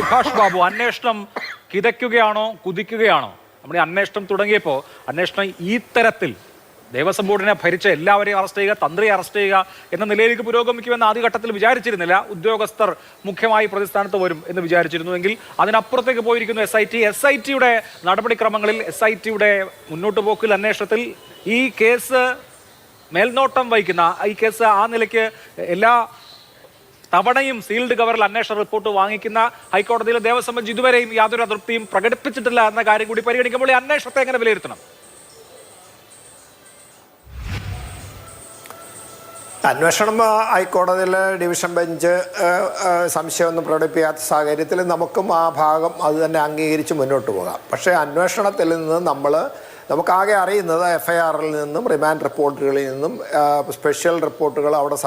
സുഭാഷ് ബാബു, അന്വേഷണം കിതയ്ക്കുകയാണോ കുതിക്കുകയാണോ? നമ്മുടെ അന്വേഷണം തുടങ്ങിയപ്പോൾ അന്വേഷണം ഈ തരത്തിൽ ദേവസ്വം ബോർഡിനെ ഭരിച്ച എല്ലാവരെയും അറസ്റ്റ് ചെയ്യുക, തന്ത്രിയെ അറസ്റ്റ് ചെയ്യുക എന്ന നിലയിലേക്ക് പുരോഗമിക്കുമെന്ന് ആദ്യഘട്ടത്തിൽ വിചാരിച്ചിരുന്നില്ല. ഉദ്യോഗസ്ഥർ മുഖ്യമായി പ്രതിസ്ഥാനത്ത് വരും എന്ന് വിചാരിച്ചിരുന്നുവെങ്കിൽ അതിനപ്പുറത്തേക്ക് പോയിരിക്കുന്നു എസ് ഐ ടിയുടെ നടപടിക്രമങ്ങളിൽ, SITയുടെ മുന്നോട്ട് പോക്കിൽ, അന്വേഷണത്തിൽ. ഈ കേസ് മേൽനോട്ടം വഹിക്കുന്ന ഈ കേസ് ആ നിലയ്ക്ക് എല്ലാ തവണയും സീൽഡ് കവറിൽ അന്വേഷണ റിപ്പോർട്ട് വാങ്ങിക്കുന്ന ഹൈക്കോടതിയിലെ ദേവസ്വം ബെഞ്ച് ഇതുവരെയും യാതൊരു അതൃപ്തിയും പ്രകടിപ്പിച്ചിട്ടില്ല എന്ന കാര്യം കൂടി പരിഗണിക്കുമ്പോൾ ഈ അന്വേഷണത്തെ എങ്ങനെ വിലയിരുത്തണം? അന്വേഷണം ഹൈക്കോടതിയിലെ ഡിവിഷൻ ബെഞ്ച് സംശയമൊന്നും പ്രകടിപ്പിക്കാത്ത സാഹചര്യത്തിൽ നമുക്കും ആ ഭാഗം അത് തന്നെ അംഗീകരിച്ച് മുന്നോട്ട് പോകാം. പക്ഷേ അന്വേഷണത്തിൽ നിന്ന് നമുക്കാകെ അറിയുന്നത് FIRൽ നിന്നും റിമാൻഡ് റിപ്പോർട്ടുകളിൽ നിന്നും സ്പെഷ്യൽ റിപ്പോർട്ടുകൾ അവിടെ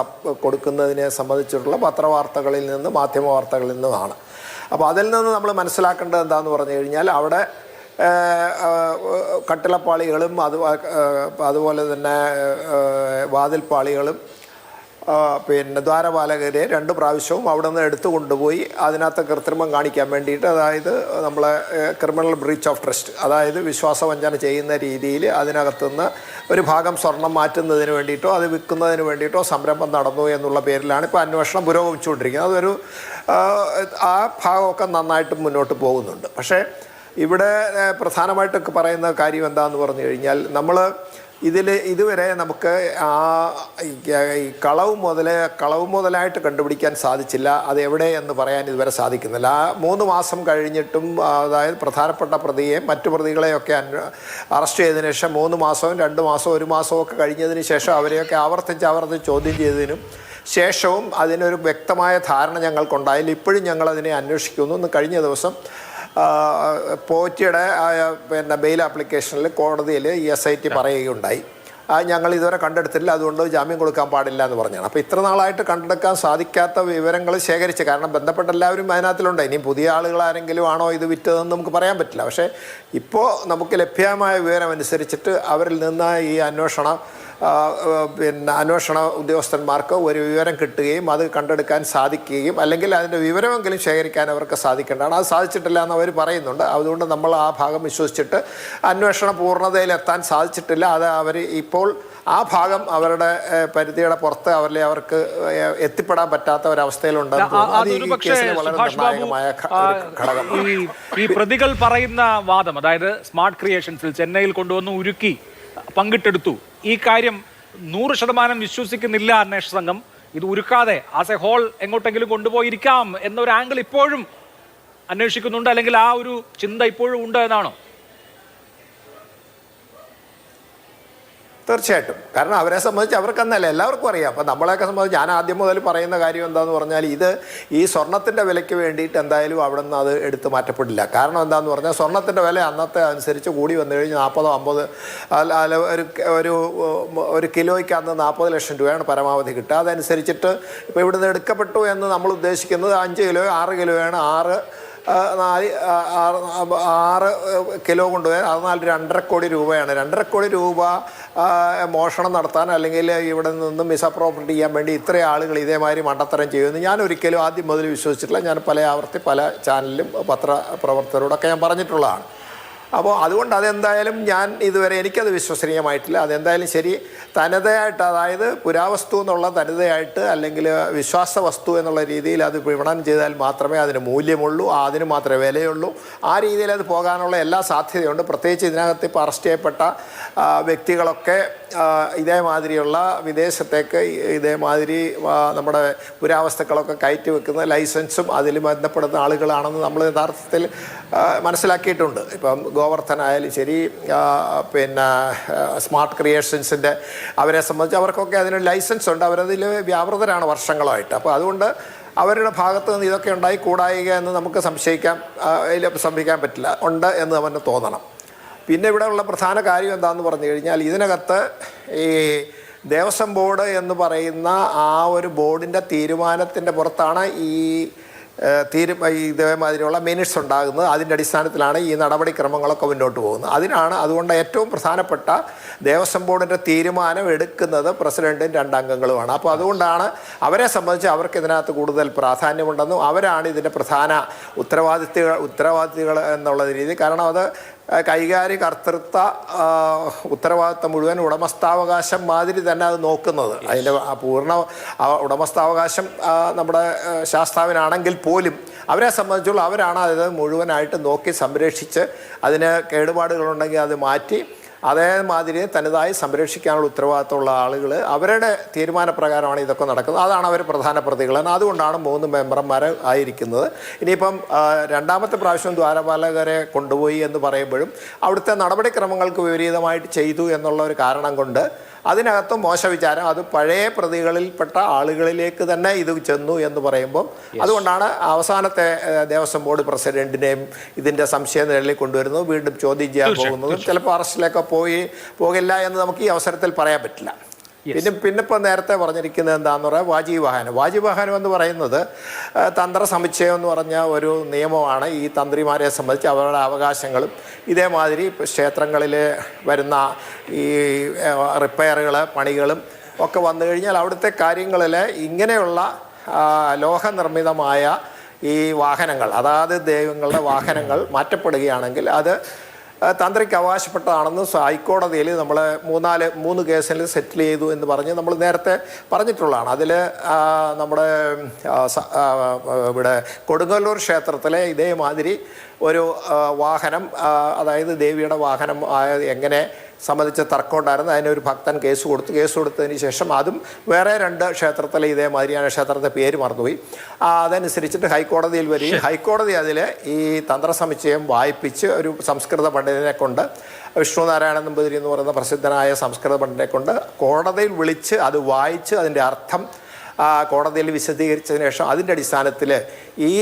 കൊടുക്കുന്നതിനെ സംബന്ധിച്ചിട്ടുള്ള പത്രവാർത്തകളിൽ നിന്നും മാധ്യമ വാർത്തകളിൽ നിന്നുമാണ്. അപ്പോൾ അതിൽ നിന്ന് നമ്മൾ മനസ്സിലാക്കേണ്ടത് എന്താണെന്ന് പറഞ്ഞു കഴിഞ്ഞാൽ അവിടെ കട്ടിളപ്പാളികളും അതുപോലെ തന്നെ വാതിൽപ്പാളികളും പിന്നെ ദ്വാരപാലകരെ 2 പ്രാവശ്യവും അവിടെ നിന്ന് എടുത്തു കൊണ്ടുപോയി അതിനകത്ത് കൃത്രിമം കാണിക്കാൻ വേണ്ടിയിട്ട്, അതായത് നമ്മളെ ക്രിമിനൽ ബ്രീച്ച് ഓഫ് ട്രസ്റ്റ്, അതായത് വിശ്വാസവഞ്ചന ചെയ്യുന്ന രീതിയിൽ അതിനകത്തുനിന്ന് ഒരു ഭാഗം സ്വർണം മാറ്റുന്നതിന് വേണ്ടിയിട്ടോ അത് വിൽക്കുന്നതിന് വേണ്ടിയിട്ടോ സംരംഭം നടന്നു എന്നുള്ള പേരിലാണ് ഇപ്പോൾ അന്വേഷണം പുരോഗമിച്ചുകൊണ്ടിരിക്കുന്നത്. അതൊരു ആ ഭാഗമൊക്കെ നന്നായിട്ട് മുന്നോട്ട് പോകുന്നുണ്ട്. പക്ഷേ ഇവിടെ പ്രധാനമായിട്ടൊക്കെ പറയുന്ന കാര്യം എന്താണെന്ന് പറഞ്ഞു കഴിഞ്ഞാൽ, നമ്മൾ ഇതുവരെ നമുക്ക് ഈ കളവ് മുതലായിട്ട് കണ്ടുപിടിക്കാൻ സാധിച്ചില്ല. അതെവിടെ എന്ന് പറയാൻ ഇതുവരെ സാധിക്കുന്നില്ല. 3 മാസം കഴിഞ്ഞിട്ടും, അതായത് പ്രധാനപ്പെട്ട പ്രതിയെ മറ്റു പ്രതികളെയൊക്കെ അറസ്റ്റ് ചെയ്തതിനു ശേഷം 3 മാസവും 2 മാസവും 1 മാസവും ഒക്കെ കഴിഞ്ഞതിന് ശേഷം അവരെയൊക്കെ ആവർത്തിച്ച് ചോദ്യം ചെയ്തതിനും ശേഷവും അതിനൊരു വ്യക്തമായ ധാരണ ഞങ്ങൾക്കുണ്ടായില്ല. ഇപ്പോഴും ഞങ്ങളതിനെ അന്വേഷിക്കുന്നു. കഴിഞ്ഞ ദിവസം പോറ്റിയുടെ പിന്നെ ബെയിൽ ആപ്ലിക്കേഷനിൽ കോടതിയിൽ SIT പറയുകയുണ്ടായി, ഞങ്ങൾ ഇതുവരെ കണ്ടെടുത്തില്ല, അതുകൊണ്ട് ജാമ്യം കൊടുക്കാൻ പാടില്ല എന്ന് പറഞ്ഞാണ്. അപ്പോൾ ഇത്ര നാളായിട്ട് കണ്ടെടുക്കാൻ സാധിക്കാത്ത വിവരങ്ങൾ ശേഖരിച്ച്, കാരണം ബന്ധപ്പെട്ട എല്ലാവരും അതിനകത്തിലുണ്ട്. ഇനിയും പുതിയ ആളുകൾ ആരെങ്കിലും ആണോ ഇത് വിറ്റതെന്ന് നമുക്ക് പറയാൻ പറ്റില്ല. പക്ഷേ ഇപ്പോൾ നമുക്ക് ലഭ്യമായ വിവരം അനുസരിച്ചിട്ട് അവരിൽ നിന്ന് ഈ അന്വേഷണ ഉദ്യോഗസ്ഥന്മാർക്ക് ഒരു വിവരം കിട്ടുകയും അത് കണ്ടെടുക്കാൻ സാധിക്കുകയും അല്ലെങ്കിൽ അതിൻ്റെ വിവരമെങ്കിലും ശേഖരിക്കാൻ അവർക്ക് സാധിക്കേണ്ടതാണ്. അത് സാധിച്ചിട്ടില്ല എന്ന് അവർ പറയുന്നുണ്ട്. അതുകൊണ്ട് നമ്മൾ ആ ഭാഗം വിശ്വസിച്ചിട്ട് അന്വേഷണ പൂർണ്ണതയിലെത്താൻ സാധിച്ചിട്ടില്ല. അത് അവർ ഇപ്പോൾ ആ ഭാഗം അവരുടെ പരിധിയുടെ പുറത്ത് അവർക്ക് എത്തിപ്പെടാൻ പറ്റാത്ത ഒരവസ്ഥയിലുണ്ട്. ഈ പ്രതികൾ പറയുന്ന വാദം, അതായത് സ്മാർട്ട് ക്രിയേഷൻസിൽ ചെന്നൈയിൽ കൊണ്ടുവന്ന് ഉരുക്കി പങ്കിട്ടെടുത്തു, ഈ കാര്യം 100% വിശ്വസിക്കുന്നില്ല അന്വേഷണ സംഘം. ഇത് ഉരുക്കാതെ ആസ് എ ഹോൾ എങ്ങോട്ടെങ്കിലും കൊണ്ടുപോയിരിക്കാം എന്നൊരു ആംഗിൾ ഇപ്പോഴും അന്വേഷിക്കുന്നുണ്ട്, അല്ലെങ്കിൽ ആ ഒരു ചിന്ത ഇപ്പോഴും ഉണ്ട് എന്നാണോ? തീർച്ചയായിട്ടും. കാരണം അവരെ സംബന്ധിച്ച് അവർക്കെന്നല്ല എല്ലാവർക്കും അറിയാം. അപ്പോൾ നമ്മളെയൊക്കെ സംബന്ധിച്ച് ഞാൻ ആദ്യം മുതൽ പറയുന്ന കാര്യം എന്താണെന്ന് പറഞ്ഞാൽ, ഈ സ്വർണത്തിൻ്റെ വിലയ്ക്ക് വേണ്ടിയിട്ട് എന്തായാലും അവിടെ നിന്ന് അത് എടുത്ത് മാറ്റപ്പെടില്ല. കാരണം എന്താണെന്ന് പറഞ്ഞാൽ സ്വർണത്തിൻ്റെ വില അന്നത്തെ അനുസരിച്ച് കൂടി വന്നു കഴിഞ്ഞാൽ 40-50 ഒരു കിലോയ്ക്ക് അന്ന് 40 ലക്ഷം രൂപയാണ് പരമാവധി കിട്ടുക. അതനുസരിച്ചിട്ട് ഇപ്പോൾ ഇവിടുന്ന് എടുക്കപ്പെട്ടു എന്ന് നമ്മൾ ഉദ്ദേശിക്കുന്നത് 5 കിലോയോ 6 കിലോയാണ്. 6 കിലോ കൊണ്ടുപോയാൽ അത് 2.5 കോടി രൂപയാണ്. 2.5 കോടി രൂപ മോഷണം നടത്താൻ അല്ലെങ്കിൽ ഇവിടെ നിന്ന് മിസ്അപ്രോപ്രിയേറ്റ് ചെയ്യാൻ വേണ്ടി ഇത്ര ആളുകൾ ഇതേമാതിരി മണ്ടത്തരം ചെയ്യുമെന്ന് ഞാൻ ഒരിക്കലും ആദ്യം മുതൽ വിശ്വസിച്ചിട്ടില്ല. ഞാൻ പല ചാനലിലും പത്രപ്രവർത്തകരോടൊക്കെ ഞാൻ പറഞ്ഞിട്ടുള്ളതാണ്. അപ്പോൾ അതുകൊണ്ട് അതെന്തായാലും ഞാൻ ഇതുവരെ എനിക്കത് വിശ്വസനീയമായിട്ടില്ല. അതെന്തായാലും ശരി, തനതായിട്ട്, അതായത് പുരാവസ്തു എന്നുള്ള തനതായിട്ട് അല്ലെങ്കിൽ വിശ്വാസ വസ്തു എന്നുള്ള രീതിയിൽ അത് വിപണനം ചെയ്താൽ മാത്രമേ അതിന് മൂല്യമുള്ളൂ, അതിന് മാത്രമേ വിലയുള്ളൂ. ആ രീതിയിൽ അത് പോകാനുള്ള എല്ലാ സാധ്യതയുണ്ട്. പ്രത്യേകിച്ച് ഇതിനകത്ത് ഇപ്പോൾ അറസ്റ്റ് ചെയ്യപ്പെട്ട വ്യക്തികളൊക്കെ ഇതേമാതിരിയുള്ള വിദേശത്തേക്ക് ഇതേമാതിരി നമ്മുടെ പുരാവസ്തുക്കളൊക്കെ കയറ്റി വെക്കുന്ന ലൈസൻസും അതിൽ ബന്ധപ്പെടുന്ന ആളുകളാണെന്ന് നമ്മൾ യഥാർത്ഥത്തിൽ മനസ്സിലാക്കിയിട്ടുണ്ട്. ഇപ്പം ഗോവർദ്ധൻ ആയാലും ശരി, പിന്നെ സ്മാർട്ട് ക്രിയേഷൻസിൻ്റെ അവരെ സംബന്ധിച്ച് അവർക്കൊക്കെ അതിന് ലൈസൻസ് ഉണ്ട്. അവരതിൽ വ്യാപൃതരാണ് വർഷങ്ങളായിട്ട്. അപ്പോൾ അതുകൊണ്ട് അവരുടെ ഭാഗത്ത് നിന്ന് ഇതൊക്കെ ഉണ്ടായി കൂടായിക എന്ന് നമുക്ക് സംഭവിക്കാൻ പറ്റില്ല, ഉണ്ട് എന്ന് അവന് തോന്നണം. പിന്നെ ഇവിടെ ഉള്ള പ്രധാന കാര്യം എന്താണെന്ന് പറഞ്ഞു കഴിഞ്ഞാൽ, ഇതിനകത്ത് ഈ ദേവസ്വം ബോർഡ് എന്ന് പറയുന്ന ആ ഒരു ബോർഡിൻ്റെ തീരുമാനത്തിൻ്റെ പുറത്താണ് ഈ ഇതേമാതിരിയുള്ള മിനിറ്റ്സ് ഉണ്ടാകുന്നത്. അതിൻ്റെ അടിസ്ഥാനത്തിലാണ് ഈ നടപടിക്രമങ്ങളൊക്കെ മുന്നോട്ട് പോകുന്നത്. അതുകൊണ്ട് ഏറ്റവും പ്രധാനപ്പെട്ട ദേവസ്വം ബോർഡിൻ്റെ തീരുമാനം എടുക്കുന്നത് പ്രസിഡൻറ്റും 2 അംഗങ്ങളുമാണ്. അപ്പോൾ അതുകൊണ്ടാണ് അവരെ സംബന്ധിച്ച് അവർക്ക് ഇതിനകത്ത് കൂടുതൽ പ്രാധാന്യമുണ്ടെന്നും അവരാണ് ഇതിൻ്റെ പ്രധാന ഉത്തരവാദിത്തികൾ എന്നുള്ള രീതി. കാരണം അത് കൈകാര്യ കർത്തൃത്വ ഉത്തരവാദിത്തം മുഴുവൻ ഉടമസ്ഥാവകാശം മാതിരി തന്നെ അത് നോക്കുന്നത്. അതിൻ്റെ പൂർണ്ണ ഉടമസ്ഥാവകാശം നമ്മുടെ ശാസ്താവിനാണെങ്കിൽ പോലും അവരെ സംബന്ധിച്ചുള്ള അവരാണ് അത് മുഴുവനായിട്ട് നോക്കി സംരക്ഷിച്ച് അതിന് കേടുപാടുകളുണ്ടെങ്കിൽ അത് മാറ്റി അതേമാതിരി തനതായി സംരക്ഷിക്കാനുള്ള ഉത്തരവാദിത്തമുള്ള ആളുകൾ അവരുടെ തീരുമാനപ്രകാരമാണ് ഇതൊക്കെ നടക്കുന്നത്. അതാണ് അവർ പ്രധാന പ്രതികൾ. അതുകൊണ്ടാണ് 3 മെമ്പർമാർ ആയിരിക്കുന്നത്. ഇനിയിപ്പം രണ്ടാമത്തെ പ്രാവശ്യം ദ്വാരപാലകരെ കൊണ്ടുപോയി എന്ന് പറയുമ്പോഴും അവിടുത്തെ നടപടിക്രമങ്ങൾക്ക് വിപരീതമായിട്ട് ചെയ്തു എന്നുള്ള ഒരു കാരണം കൊണ്ട് അതിനകത്ത് മോശവിചാരം അത് പഴയ പ്രതികളിൽപ്പെട്ട ആളുകളിലേക്ക് തന്നെ ഇത് ചെന്നു എന്ന് പറയുമ്പോൾ അതുകൊണ്ടാണ് അവസാനത്തെ ദേവസ്വം ബോർഡ് പ്രസിഡന്റിനെയും ഇതിൻ്റെ സംശയ നിഴലിൽ കൊണ്ടുവരുന്നത്, വീണ്ടും ചോദ്യം ചെയ്യാൻ പോകുന്നതും ചിലപ്പോൾ അറസ്റ്റിലൊക്കെ പോകില്ല എന്ന് നമുക്ക് ഈ അവസരത്തിൽ പറയാൻ പറ്റില്ല. പിന്നെ ഇപ്പോൾ നേരത്തെ പറഞ്ഞിരിക്കുന്നത് എന്താണെന്ന് പറഞ്ഞാൽ വാജിവാഹനം എന്ന് പറയുന്നത് തന്ത്ര സമുച്ചയം എന്ന് പറഞ്ഞ ഒരു നിയമമാണ്. ഈ തന്ത്രിമാരെ സംബന്ധിച്ച് അവരുടെ അവകാശങ്ങളും ഇതേമാതിരി ക്ഷേത്രങ്ങളിൽ വരുന്ന ഈ റിപ്പയറുകൾ പണികളും ഒക്കെ വന്നു കഴിഞ്ഞാൽ അവിടുത്തെ കാര്യങ്ങളിൽ ഇങ്ങനെയുള്ള ലോഹനിർമ്മിതമായ ഈ വാഹനങ്ങൾ അതാത് ദൈവങ്ങളുടെ വാഹനങ്ങൾ മാറ്റപ്പെടുകയാണെങ്കിൽ അത് തന്ത്രിക്ക് അവകാശപ്പെട്ടതാണെന്ന് ഹൈക്കോടതിയിൽ നമ്മൾ 3 കേസിൽ സെറ്റിൽ ചെയ്തു എന്ന് പറഞ്ഞ് നമ്മൾ നേരത്തെ പറഞ്ഞിട്ടുള്ളതാണ്. അതിൽ നമ്മുടെ ഇവിടെ കൊടുങ്ങല്ലൂർ ക്ഷേത്രത്തിലെ ഇതേമാതിരി ഒരു വാഹനം അതായത് ദേവിയുടെ വാഹനം എങ്ങനെ സംബന്ധിച്ച തർക്കം ഉണ്ടായിരുന്നു. അതിനൊരു ഭക്തൻ കേസ് കൊടുത്തതിന് ശേഷം അതും വേറെ 2 ക്ഷേത്രത്തിലെ ഇതേമാതിരിയാണ്, ക്ഷേത്രത്തെ പേര് മറന്നുപോയി. അതനുസരിച്ചിട്ട് ഹൈക്കോടതിയിൽ വരികയും ഹൈക്കോടതി അതിൽ ഈ തന്ത്രസമുച്ചയം വായിപ്പിച്ച് ഒരു സംസ്കൃത പണ്ഡിതനെ കൊണ്ട് വിഷ്ണുനാരായണ നമ്പൂതിരി എന്ന് പറയുന്ന പ്രസിദ്ധനായ സംസ്കൃത പണ്ഡിതനെ കൊണ്ട് കോടതിയിൽ വിളിച്ച് അത് വായിച്ച് അതിൻ്റെ അർത്ഥം കോടതിയിൽ വിശദീകരിച്ചതിന് ശേഷം അതിൻ്റെ അടിസ്ഥാനത്തിൽ ഈ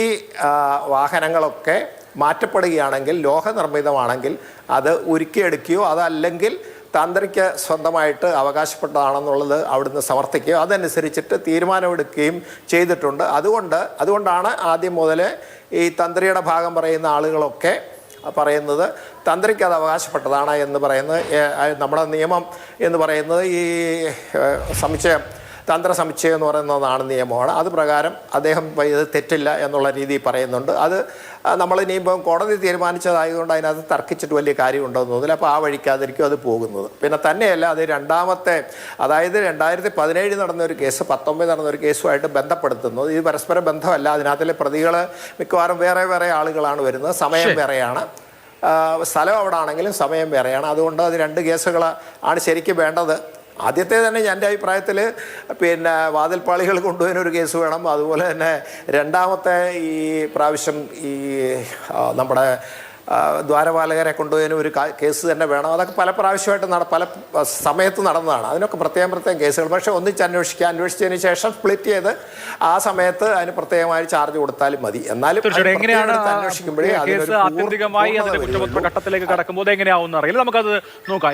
വാഹനങ്ങളൊക്കെ മാറ്റപ്പെടുകയാണെങ്കിൽ ലോഹനിർമ്മിതമാണെങ്കിൽ അത് ഉരുക്കിയെടുക്കുകയോ അതല്ലെങ്കിൽ തന്ത്രിക്ക് സ്വന്തമായിട്ട് അവകാശപ്പെട്ടതാണെന്നുള്ളത് അവിടുന്ന് സമർത്ഥിക്കുകയോ അതനുസരിച്ചിട്ട് തീരുമാനമെടുക്കുകയും ചെയ്തിട്ടുണ്ട്. അതുകൊണ്ടാണ് ആദ്യം മുതൽ ഈ തന്ത്രിയുടെ ഭാഗം പറയുന്ന ആളുകളൊക്കെ പറയുന്നത് തന്ത്രിക്ക് അത് അവകാശപ്പെട്ടതാണ് എന്ന് പറയുന്നത്. നമ്മുടെ നിയമം എന്ന് പറയുന്നത് ഈ തന്ത്രസമുച്ചയം എന്ന് പറയുന്നതാണ് നിയമമാണ്. അത് പ്രകാരം അദ്ദേഹം ഇത് തെറ്റില്ല എന്നുള്ള രീതി പറയുന്നുണ്ട്. അത് നമ്മൾ ഇനിയിപ്പം കോടതി തീരുമാനിച്ചതായതുകൊണ്ട് അതിനകത്ത് തർക്കിച്ചിട്ട് വലിയ കാര്യമുണ്ടെന്ന് തോന്നില്ല. അപ്പോൾ ആ വഴിക്കാതിരിക്കും അത് പോകുന്നത്. പിന്നെ തന്നെയല്ല അത് രണ്ടാമത്തെ അതായത് 2017 നടന്നൊരു കേസ് 19 നടന്നൊരു കേസുമായിട്ട് ബന്ധപ്പെടുത്തുന്നത്. ഇത് പരസ്പര ബന്ധമല്ല. അതിനകത്തിലെ പ്രതികൾ മിക്കവാറും വേറെ ആളുകളാണ് വരുന്നത്. സമയം വേറെയാണ്, സ്ഥലം അവിടെ ആണെങ്കിലും സമയം വേറെയാണ്. അതുകൊണ്ട് അത് 2 കേസുകൾ ആണ് ശരിക്കും വേണ്ടത്. ആദ്യത്തെ തന്നെ എൻ്റെ അഭിപ്രായത്തിൽ പിന്നെ വാതിൽപ്പാളികൾ കൊണ്ടുപോകാനൊരു കേസ് വേണം. അതുപോലെ തന്നെ രണ്ടാമത്തെ ഈ പ്രാവശ്യം ഈ നമ്മുടെ ദ്വാരപാലകരെ കൊണ്ടുപോകാനും ഒരു കേസ് തന്നെ വേണം. അതൊക്കെ പല പ്രാവശ്യമായിട്ട് പല സമയത്ത് നടന്നതാണ്. അതിനൊക്കെ പ്രത്യേകം കേസുകൾ. പക്ഷേ അന്വേഷിച്ചതിന് ശേഷം സ്പ്ലിറ്റ് ചെയ്ത് ആ സമയത്ത് അതിന് പ്രത്യേകമായി ചാർജ് കൊടുത്താലും മതി. എന്നാലും ആത്യന്തികമായി അതിന്റെ കുറ്റപത്ര ഘട്ടത്തിലേക്ക് കടക്കുമ്പോൾ എങ്ങനെയാവും അറിയില്ല. നമുക്കത് നോക്കാം.